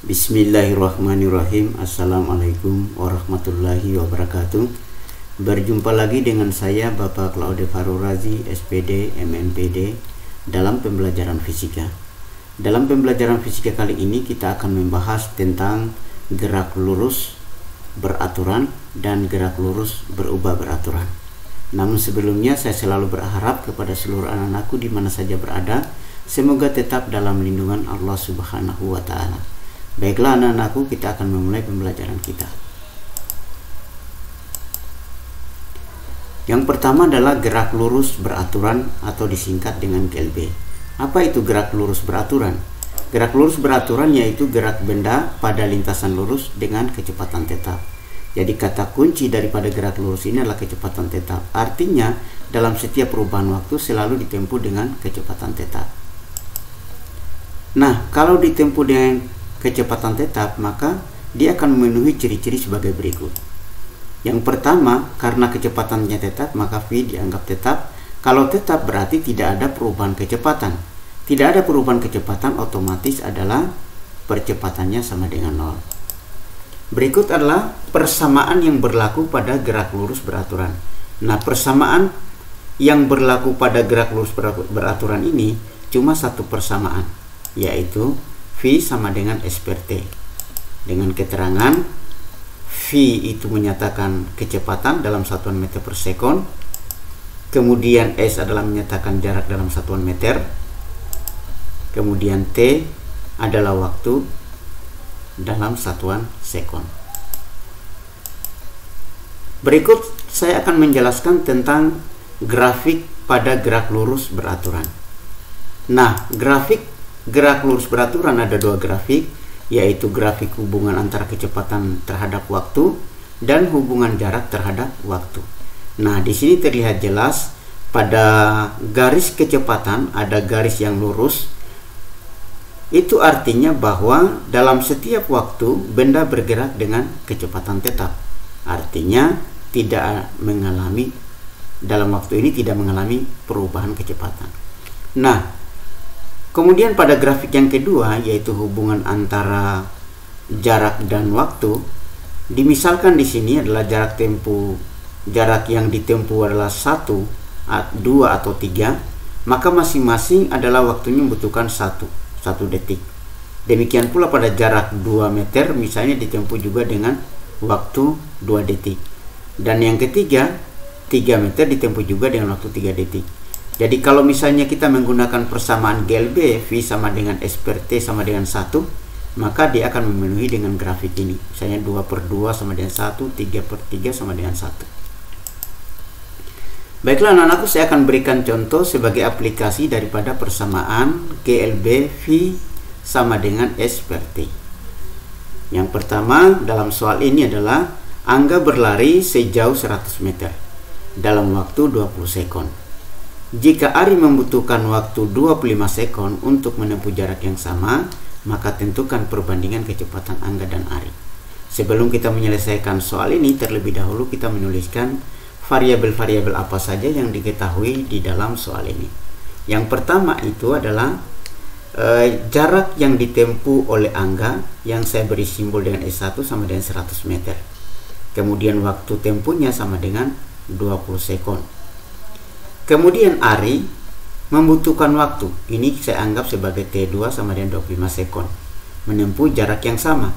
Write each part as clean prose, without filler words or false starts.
Bismillahirrahmanirrahim. Assalamualaikum warahmatullahi wabarakatuh. Berjumpa lagi dengan saya Bapak Claude Farurazi, SPD, MNPD dalam pembelajaran fisika. Dalam pembelajaran fisika kali ini kita akan membahas tentang gerak lurus beraturan dan gerak lurus berubah beraturan. Namun sebelumnya saya selalu berharap kepada seluruh anak-anakku di mana saja berada, semoga tetap dalam lindungan Allah Subhanahu wa Ta'ala. Baiklah anak-anakku, kita akan memulai pembelajaran kita. Yang pertama adalah gerak lurus beraturan atau disingkat dengan GLB. Apa itu gerak lurus beraturan? Gerak lurus beraturan yaitu gerak benda pada lintasan lurus dengan kecepatan tetap. Jadi kata kunci daripada gerak lurus ini adalah kecepatan tetap. Artinya dalam setiap perubahan waktu selalu ditempuh dengan kecepatan tetap. Nah, kalau ditempuh dengan kecepatan tetap, maka dia akan memenuhi ciri-ciri sebagai berikut. Yang pertama, karena kecepatannya tetap, maka V dianggap tetap. Kalau tetap berarti tidak ada perubahan kecepatan. Tidak ada perubahan kecepatan, otomatis adalah percepatannya sama dengan 0. Berikut adalah persamaan yang berlaku pada gerak lurus beraturan. Nah, persamaan yang berlaku pada gerak lurus beraturan ini cuma satu persamaan, yaitu V sama dengan S per T. Dengan keterangan V itu menyatakan kecepatan dalam satuan meter per sekon, kemudian S adalah menyatakan jarak dalam satuan meter, kemudian T adalah waktu dalam satuan sekon. Berikut saya akan menjelaskan tentang grafik pada gerak lurus beraturan. Nah, grafik gerak lurus beraturan ada dua grafik, yaitu grafik hubungan antara kecepatan terhadap waktu dan hubungan jarak terhadap waktu. Nah, di sini terlihat jelas pada garis kecepatan ada garis yang lurus. Itu artinya bahwa dalam setiap waktu benda bergerak dengan kecepatan tetap. Artinya tidak mengalami, dalam waktu ini tidak mengalami perubahan kecepatan. Nah, kemudian pada grafik yang kedua, yaitu hubungan antara jarak dan waktu, dimisalkan di sini adalah jarak yang ditempuh adalah 1, 2 atau 3, maka masing-masing adalah waktunya membutuhkan 1 detik. Demikian pula pada jarak 2 meter misalnya ditempuh juga dengan waktu 2 detik. Dan yang ketiga, 3 meter ditempuh juga dengan waktu 3 detik. Jadi kalau misalnya kita menggunakan persamaan GLB, V sama dengan S per T sama dengan 1, maka dia akan memenuhi dengan grafik ini. Misalnya 2 per 2 sama dengan 1, 3 per 3 sama dengan 1. Baiklah anak-anakku, saya akan berikan contoh sebagai aplikasi daripada persamaan GLB V sama dengan S per T. Yang pertama dalam soal ini adalah Angga berlari sejauh 100 meter dalam waktu 20 sekon. Jika Ari membutuhkan waktu 25 sekon untuk menempuh jarak yang sama, maka tentukan perbandingan kecepatan Angga dan Ari. Sebelum kita menyelesaikan soal ini, terlebih dahulu kita menuliskan variabel-variabel apa saja yang diketahui di dalam soal ini. Yang pertama itu adalah jarak yang ditempuh oleh Angga, yang saya beri simbol dengan S1 sama dengan 100 meter. Kemudian waktu tempuhnya sama dengan 20 sekon. Kemudian Ari membutuhkan waktu, ini saya anggap sebagai T2 sama dengan 25 sekon, menempuh jarak yang sama.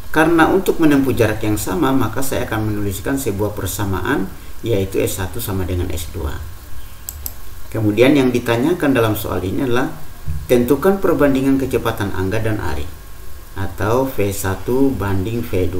Karena untuk menempuh jarak yang sama, maka saya akan menuliskan sebuah persamaan, yaitu S1 sama dengan S2. Kemudian yang ditanyakan dalam soal ini adalah tentukan perbandingan kecepatan Angga dan Ari, atau V1 banding V2.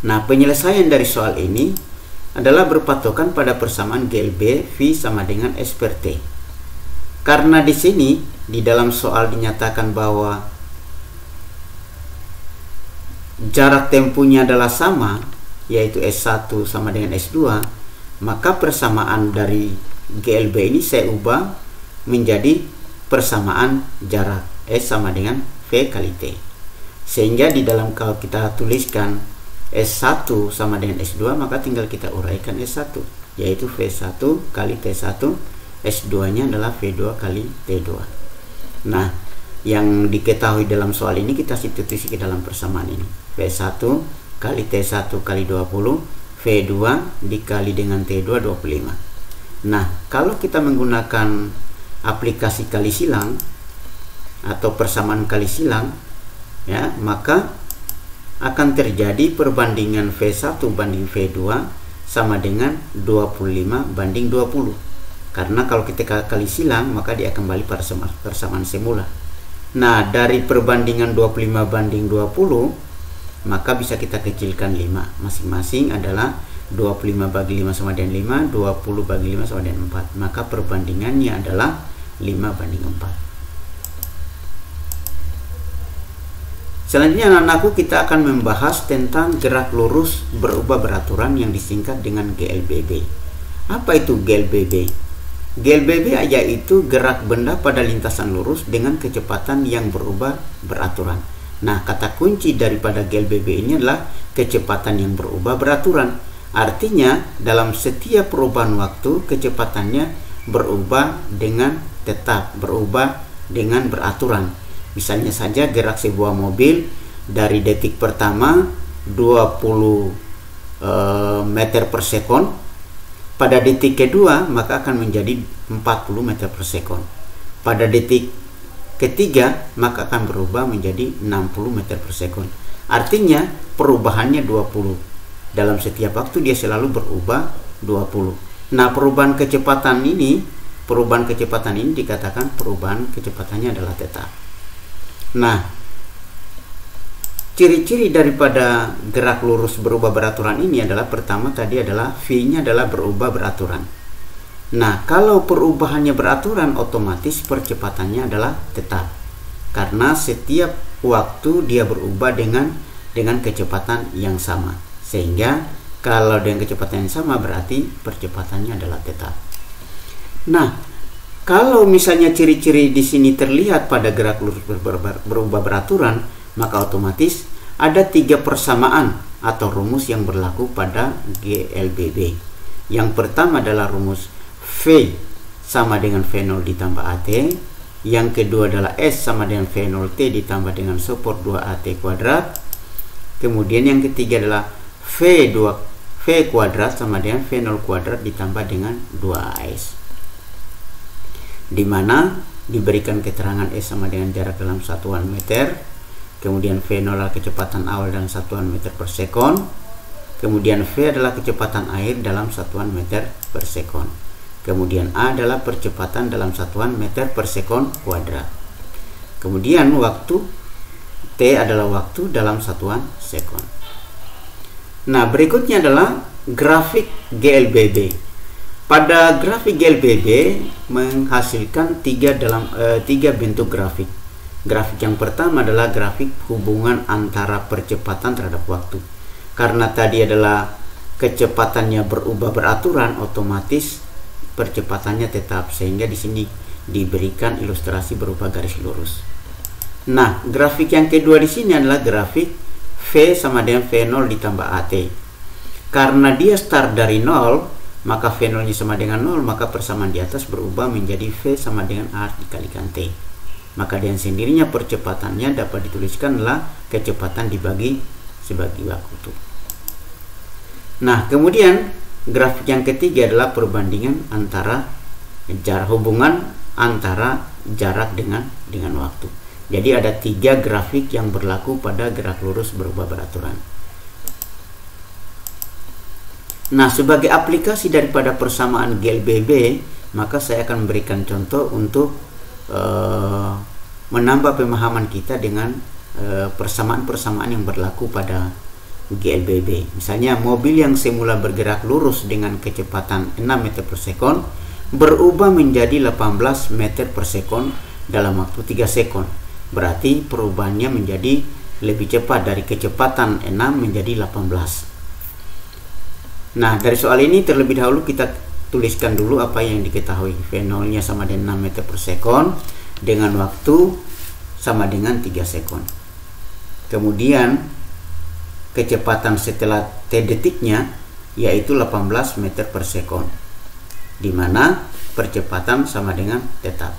Nah, penyelesaian dari soal ini adalah berpatokan pada persamaan GLB V sama dengan S per T. Karena di sini di dalam soal dinyatakan bahwa jarak tempuhnya adalah sama, yaitu S1 sama dengan S2, maka persamaan dari GLB ini saya ubah menjadi persamaan jarak S sama dengan V kali T. Sehingga di dalam kalau kita tuliskan S1 sama dengan S2, maka tinggal kita uraikan S1, yaitu V1 kali T1 S2-nya adalah V2 kali T2. Nah, yang diketahui dalam soal ini kita substitusi ke dalam persamaan ini. V1 kali T1 kali 20, V2 dikali dengan T2 25. Nah, kalau kita menggunakan aplikasi kali silang atau persamaan kali silang, ya, maka akan terjadi perbandingan V1 banding V2 sama dengan 25 banding 20. Karena kalau kita kali silang, maka dia kembali pada persamaan semula. Nah, dari perbandingan 25 banding 20, maka bisa kita kecilkan 5. Masing-masing adalah 25 bagi 5 sama dengan 5, 20 bagi 5 sama dengan 4. Maka perbandingannya adalah 5 banding 4. Selanjutnya anak-anakku, kita akan membahas tentang gerak lurus berubah beraturan yang disingkat dengan GLBB. Apa itu GLBB? GLBB yaitu gerak benda pada lintasan lurus dengan kecepatan yang berubah beraturan. Nah, kata kunci daripada GLBB ini adalah kecepatan yang berubah beraturan. Artinya, dalam setiap perubahan waktu, kecepatannya berubah dengan tetap, berubah dengan beraturan. Misalnya saja gerak sebuah mobil dari detik pertama 20 meter per sekon, pada detik kedua maka akan menjadi 40 meter per sekon. Pada detik ketiga maka akan berubah menjadi 60 meter per sekon. Artinya perubahannya 20. Dalam setiap waktu dia selalu berubah 20. Nah, perubahan kecepatan ini dikatakan perubahan kecepatannya adalah tetap. Nah, ciri-ciri daripada gerak lurus berubah beraturan ini adalah, pertama tadi adalah V-nya adalah berubah beraturan. Nah, kalau perubahannya beraturan, otomatis percepatannya adalah tetap. Karena setiap waktu dia berubah dengan kecepatan yang sama. Sehingga kalau dengan kecepatan yang sama berarti percepatannya adalah tetap. Nah, kalau misalnya ciri-ciri di sini terlihat pada gerak lurus berubah beraturan, maka otomatis ada 3 persamaan atau rumus yang berlaku pada GLBB. Yang pertama adalah rumus V sama dengan V0 ditambah AT. Yang kedua adalah S sama dengan V0T ditambah dengan support 2AT kuadrat. Kemudian yang ketiga adalah V kuadrat sama dengan V0 kuadrat ditambah dengan 2AS. Di mana diberikan keterangan S sama dengan jarak dalam satuan meter. Kemudian V0 adalah kecepatan awal dalam satuan meter per sekon. Kemudian V adalah kecepatan air dalam satuan meter per sekon. Kemudian A adalah percepatan dalam satuan meter per sekon kuadrat. Kemudian waktu T adalah waktu dalam satuan sekon. Nah, berikutnya adalah grafik GLBB. Pada grafik GLBB menghasilkan 3 bentuk grafik. Grafik yang pertama adalah grafik hubungan antara percepatan terhadap waktu. Karena tadi adalah kecepatannya berubah beraturan, otomatis percepatannya tetap, sehingga di sini diberikan ilustrasi berupa garis lurus. Nah, grafik yang kedua di sini adalah grafik V sama dengan V0 ditambah AT. Karena dia start dari 0, maka V0-nya sama dengan 0, maka persamaan di atas berubah menjadi V sama dengan A dikalikan T. Maka dengan sendirinya percepatannya dapat dituliskan adalah kecepatan dibagi sebagi waktu. Nah, kemudian grafik yang ketiga adalah perbandingan antara hubungan antara jarak dengan waktu. Jadi ada 3 grafik yang berlaku pada gerak lurus berubah beraturan. Nah, sebagai aplikasi daripada persamaan GLBB, maka saya akan memberikan contoh untuk menambah pemahaman kita dengan persamaan-persamaan yang berlaku pada GLBB. Misalnya mobil yang semula bergerak lurus dengan kecepatan 6 meter per sekon berubah menjadi 18 meter per sekon dalam waktu 3 sekon. Berarti perubahannya menjadi lebih cepat, dari kecepatan 6 menjadi 18. Nah, dari soal ini terlebih dahulu kita tuliskan dulu apa yang diketahui. V0-nya sama dengan 6 meter per sekon dengan waktu sama dengan 3 sekon. Kemudian kecepatan setelah T detiknya yaitu 18 meter per sekon. di mana percepatan sama dengan tetap.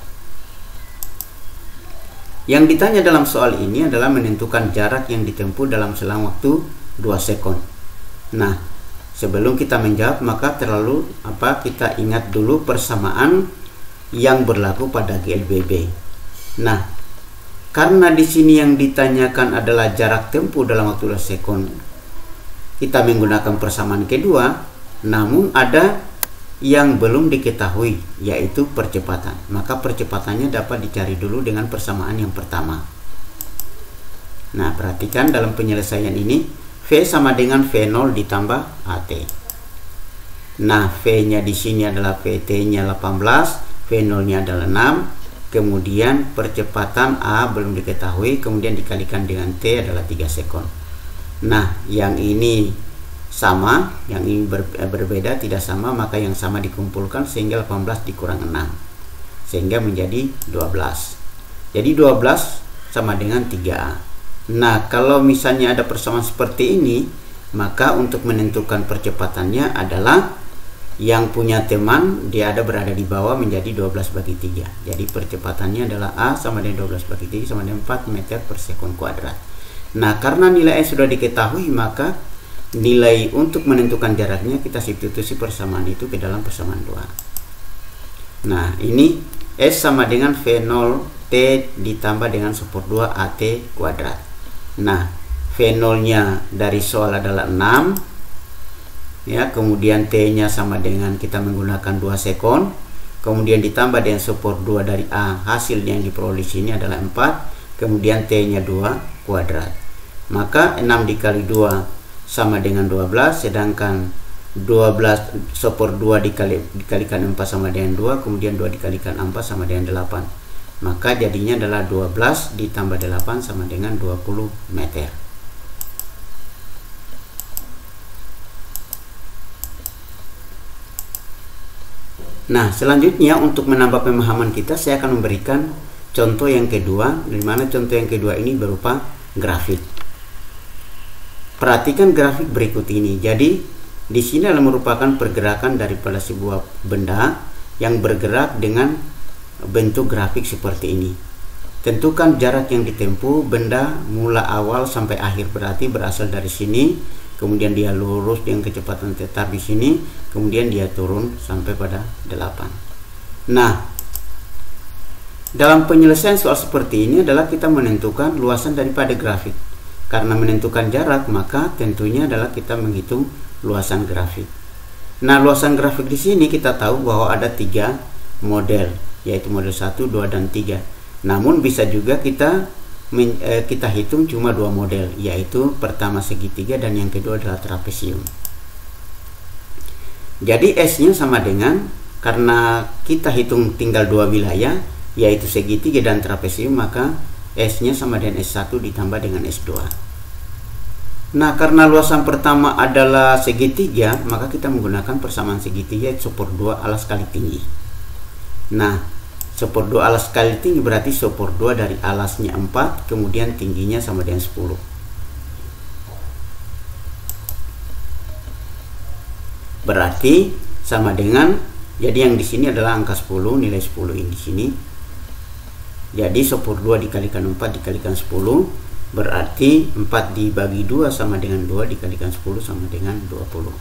Yang ditanya dalam soal ini adalah menentukan jarak yang ditempuh dalam selang waktu 2 sekon. Nah, sebelum kita menjawab maka kita ingat dulu persamaan yang berlaku pada GLBB. Nah, karena di sini yang ditanyakan adalah jarak tempuh dalam waktu 2 sekon, kita menggunakan persamaan kedua, namun ada yang belum diketahui, yaitu percepatan. Maka percepatannya dapat dicari dulu dengan persamaan yang pertama. Nah, perhatikan dalam penyelesaian ini, V sama dengan V0 ditambah AT. Nah, V-nya di sini adalah VT-nya 18, V0-nya adalah 6, kemudian percepatan A belum diketahui, kemudian dikalikan dengan T adalah 3 sekon. Nah, yang ini sama, yang ini berbeda, tidak sama, maka yang sama dikumpulkan sehingga 18 dikurang 6 sehingga menjadi 12. Jadi 12 sama dengan 3A. Nah, kalau misalnya ada persamaan seperti ini, maka untuk menentukan percepatannya adalah yang punya teman dia berada di bawah menjadi 12 bagi 3. Jadi percepatannya adalah A sama dengan 12 bagi 3 sama dengan 4 meter per sekon kuadrat. Nah, karena nilai S sudah diketahui, maka nilai untuk menentukan jaraknya kita substitusi persamaan itu ke dalam persamaan 2. Nah, ini S sama dengan V0 T ditambah dengan super 2 AT kuadrat. Nah, V0 nya dari soal adalah 6 ya, kemudian T nya sama dengan kita menggunakan 2 sekon, kemudian ditambah dengan super 2 dari A, hasilnya yang diperoleh di sini adalah 4, kemudian T nya 2 kuadrat. Maka 6 dikali 2 sama dengan 12, sedangkan 12 super 2 dikalikan 4 sama dengan 2, kemudian 2 dikalikan 4 sama dengan 8. Maka jadinya adalah 12 ditambah 8 sama dengan 20 meter. Nah, selanjutnya untuk menambah pemahaman kita, saya akan memberikan contoh yang kedua, di mana contoh yang kedua ini berupa grafik. Perhatikan grafik berikut ini. Jadi di sini adalah merupakan pergerakan daripada sebuah benda yang bergerak dengan bentuk grafik seperti ini. Tentukan jarak yang ditempuh benda mula awal sampai akhir, berarti berasal dari sini, kemudian dia lurus dengan kecepatan tetap di sini, kemudian dia turun sampai pada 8. Nah, dalam penyelesaian soal seperti ini adalah kita menentukan luasan daripada grafik. Karena menentukan jarak, maka tentunya adalah kita menghitung luasan grafik. Nah, luasan grafik di sini kita tahu bahwa ada 3 model, yaitu model 1, 2, dan 3. Namun bisa juga kita hitung cuma 2 model, yaitu pertama segitiga dan yang kedua adalah trapesium. Jadi S-nya sama dengan, karena kita hitung tinggal 2 wilayah, yaitu segitiga dan trapesium, maka S-nya sama dengan S1 ditambah dengan S2. Nah, karena luasan pertama adalah segitiga, maka kita menggunakan persamaan segitiga, yaitu super 2 alas kali tinggi. Nah, super 2 alas kali tinggi berarti super 2 dari alasnya 4, kemudian tingginya sama dengan 10. Berarti sama dengan, jadi yang di sini adalah angka 10, nilai 10 ini di sini. Jadi super 2 dikalikan 4 dikalikan 10, berarti 4 dibagi 2 sama dengan 2 dikalikan 10 sama dengan 20.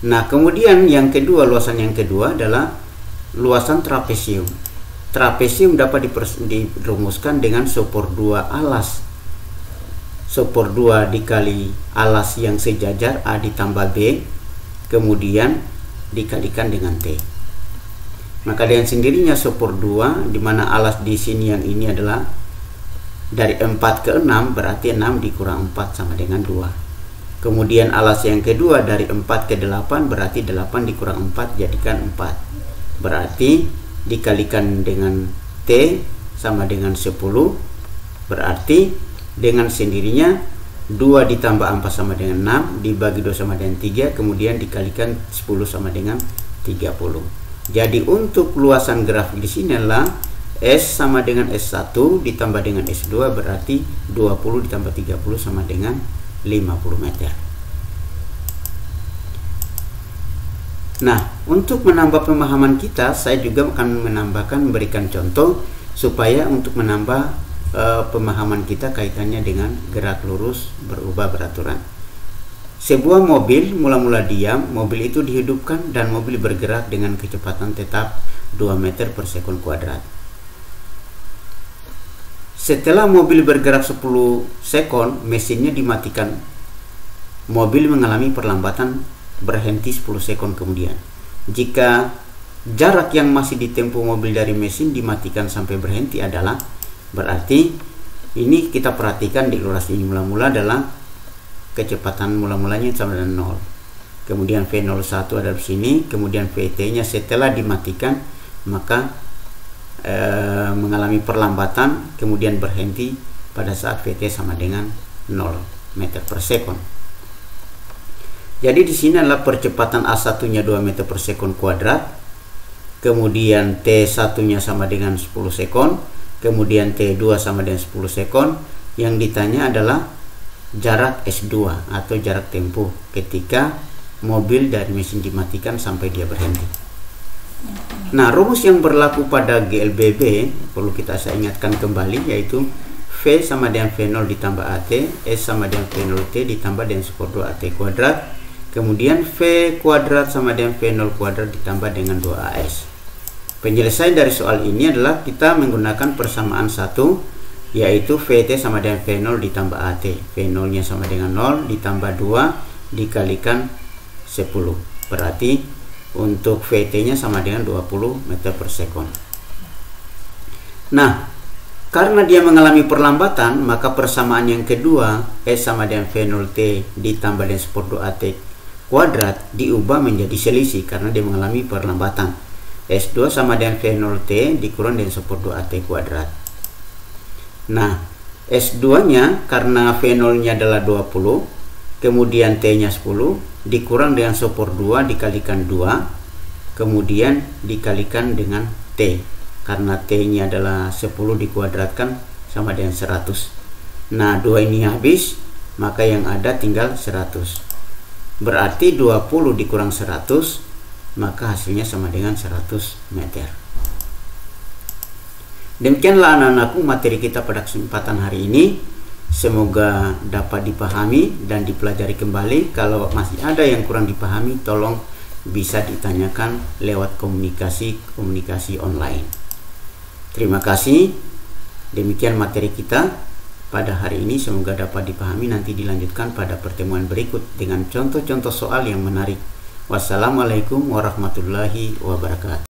Nah, kemudian yang kedua, luasan yang kedua adalah luasan trapesium. Trapesium dapat dirumuskan dengan super 2 alas. Super 2 dikali alas yang sejajar A ditambah B, kemudian dikalikan dengan T. Maka dengan sendirinya super 2, di mana alas di sini yang ini adalah dari 4 ke 6, berarti 6 dikurang 4 sama dengan 2. Kemudian alas yang kedua dari 4 ke 8, berarti 8 dikurang 4 jadikan 4. Berarti dikalikan dengan T sama dengan 10, berarti dengan sendirinya 2 ditambah 4 sama dengan 6, dibagi 2 sama dengan 3, kemudian dikalikan 10 sama dengan 30. Jadi untuk luasan grafik di sini adalah S sama dengan S1 ditambah dengan S2, berarti 20 ditambah 30 sama dengan 50 meter. Nah, untuk menambah pemahaman kita, saya juga akan memberikan contoh supaya untuk menambah pemahaman kita kaitannya dengan gerak lurus berubah beraturan. Sebuah mobil mula-mula diam, mobil itu dihidupkan dan mobil bergerak dengan kecepatan tetap 2 meter per sekon kuadrat. Setelah mobil bergerak 10 sekon, mesinnya dimatikan. Mobil mengalami perlambatan berhenti 10 sekon kemudian. Jika jarak yang masih ditempuh mobil dari mesin dimatikan sampai berhenti adalah, berarti ini kita perhatikan di illustrasi ini mula-mula adalah kecepatan mula-mulanya sama dengan 0. Kemudian V01 ada di sini, kemudian VT-nya setelah dimatikan maka mengalami perlambatan kemudian berhenti pada saat VT sama dengan 0 meter per sekon. Jadi di sini adalah percepatan A1-nya 2 meter per sekon kuadrat, kemudian T1-nya sama dengan 10 sekon, kemudian T2 sama dengan 10 sekon. Yang ditanya adalah jarak S2 atau jarak tempuh ketika mobil dari mesin dimatikan sampai dia berhenti. Nah, rumus yang berlaku pada GLBB perlu kita ingatkan kembali, yaitu V sama dengan V0 ditambah AT, S sama dengan V0T ditambah dengan super 2 AT kuadrat, kemudian V kuadrat sama dengan V0 kuadrat ditambah dengan 2AS. Penyelesaian dari soal ini adalah kita menggunakan persamaan 1, yaitu VT sama dengan V0 ditambah AT. V0 nya sama dengan 0 ditambah 2 dikalikan 10. Berarti untuk VT nya sama dengan 20 meter per sekon. Nah, karena dia mengalami perlambatan, maka persamaan yang kedua, S sama dengan V0T ditambah dengan super 2AT kuadrat diubah menjadi selisih karena dia mengalami perlambatan. S2 sama dengan V0T dikurang dengan super 2AT kuadrat. Nah, S2 nya karena V0 nya adalah 20, kemudian T nya 10 dikurang dengan super 2 dikalikan 2, kemudian dikalikan dengan T, karena T nya adalah 10 dikuadratkan sama dengan 100. Nah, 2 ini habis, maka yang ada tinggal 100. Berarti 20 dikurang 100, maka hasilnya sama dengan 100 meter. Demikianlah anak-anakku materi kita pada kesempatan hari ini. Semoga dapat dipahami dan dipelajari kembali. Kalau masih ada yang kurang dipahami, tolong bisa ditanyakan lewat komunikasi online. Terima kasih. Demikian materi kita pada hari ini, semoga dapat dipahami. Nanti dilanjutkan pada pertemuan berikut dengan contoh-contoh soal yang menarik. Wassalamualaikum warahmatullahi wabarakatuh.